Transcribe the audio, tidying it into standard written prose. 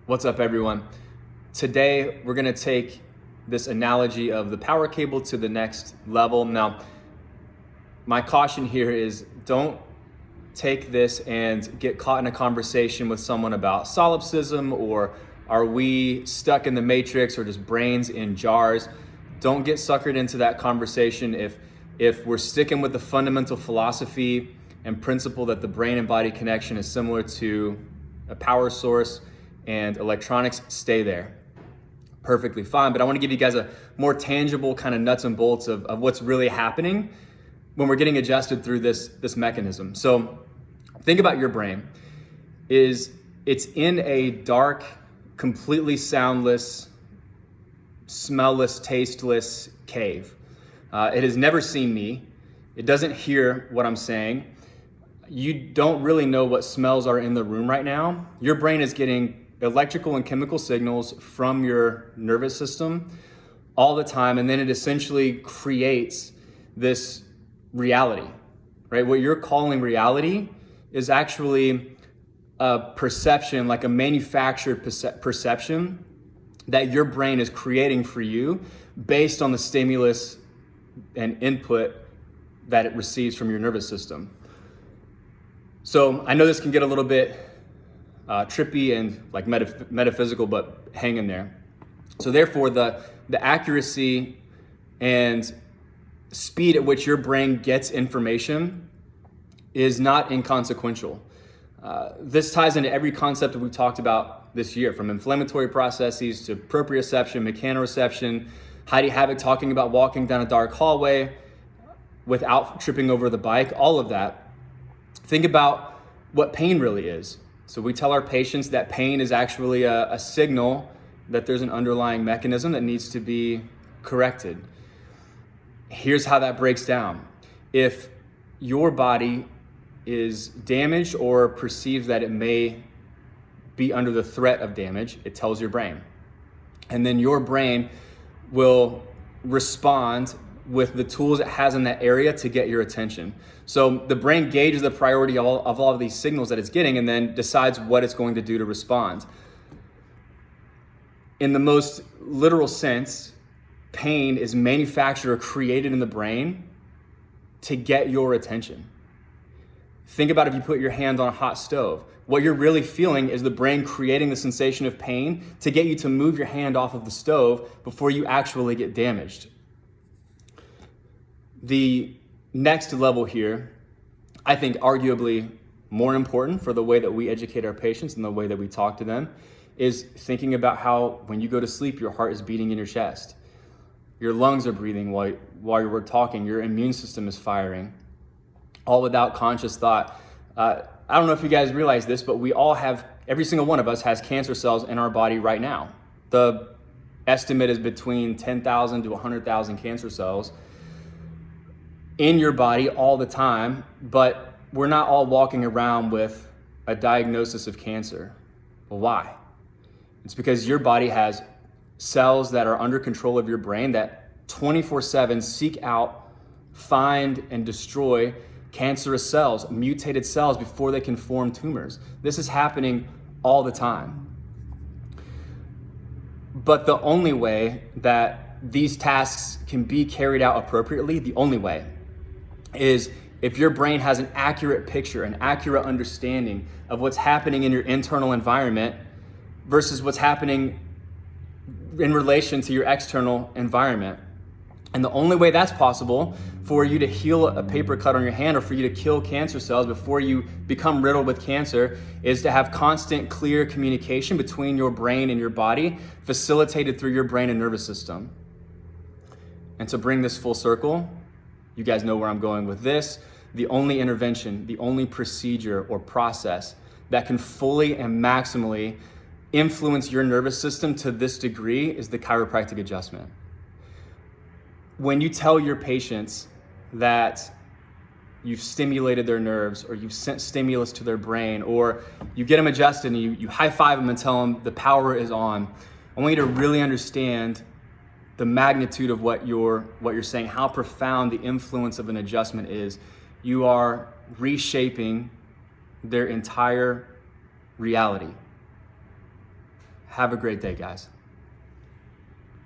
What's up, everyone? Today, we're gonna take this analogy of the power cable to the next level. Now, my caution here is don't take this and get caught in a conversation with someone about solipsism or are we stuck in the matrix or just brains in jars. Don't get suckered into that conversation if we're sticking with the fundamental philosophy and principle that the brain and body connection is similar to a power source and electronics, stay there. Perfectly fine. But I want to give you guys a more tangible kind of nuts and bolts of what's really happening when we're getting adjusted through this mechanism. So think about your brain. It's in a dark, completely soundless, smellless, tasteless cave. It has never seen me. It doesn't hear what I'm saying. You don't really know what smells are in the room right now. Your brain is getting electrical and chemical signals from your nervous system all the time, and then it essentially creates this reality, right? What you're calling reality is actually a perception, like a manufactured perception that your brain is creating for you based on the stimulus and input that it receives from your nervous system. So I know this can get a little bit trippy and like metaphysical, but hang in there. So therefore, the accuracy and speed at which your brain gets information is not inconsequential. This ties into every concept that we've talked about this year, from inflammatory processes to proprioception, mechanoreception, Heidi Havoc talking about walking down a dark hallway without tripping over the bike, all of that. Think about what pain really is. So we tell our patients that pain is actually a signal that there's an underlying mechanism that needs to be corrected. Here's how that breaks down. If your body is damaged or perceives that it may be under the threat of damage, it tells your brain. And then your brain will respond with the tools it has in that area to get your attention. So the brain gauges the priority of all of these signals that it's getting and then decides what it's going to do to respond. In the most literal sense, pain is manufactured or created in the brain to get your attention. Think about if you put your hand on a hot stove. What you're really feeling is the brain creating the sensation of pain to get you to move your hand off of the stove before you actually get damaged. The next level here, I think arguably more important for the way that we educate our patients and the way that we talk to them, is thinking about how when you go to sleep, your heart is beating in your chest. Your lungs are breathing while we're talking. Your immune system is firing, all without conscious thought. I don't know if you guys realize this, but every single one of us has cancer cells in our body right now. The estimate is between 10,000 to 100,000 cancer cells in your body all the time, but we're not all walking around with a diagnosis of cancer. Well, why? It's because your body has cells that are under control of your brain that 24/7 seek out, find, and destroy cancerous cells, mutated cells before they can form tumors. This is happening all the time. But the only way that these tasks can be carried out appropriately, the only way, is if your brain has an accurate picture, an accurate understanding of what's happening in your internal environment versus what's happening in relation to your external environment. And the only way that's possible for you to heal a paper cut on your hand or for you to kill cancer cells before you become riddled with cancer is to have constant, clear communication between your brain and your body, facilitated through your brain and nervous system. And to bring this full circle, you guys know where I'm going with this. The only intervention, the only procedure or process that can fully and maximally influence your nervous system to this degree is the chiropractic adjustment. When you tell your patients that you've stimulated their nerves or you've sent stimulus to their brain or you get them adjusted and you high five them and tell them the power is on, I want you to really understand the magnitude of what you're saying, how profound the influence of an adjustment is. You are reshaping their entire reality. Have a great day, guys.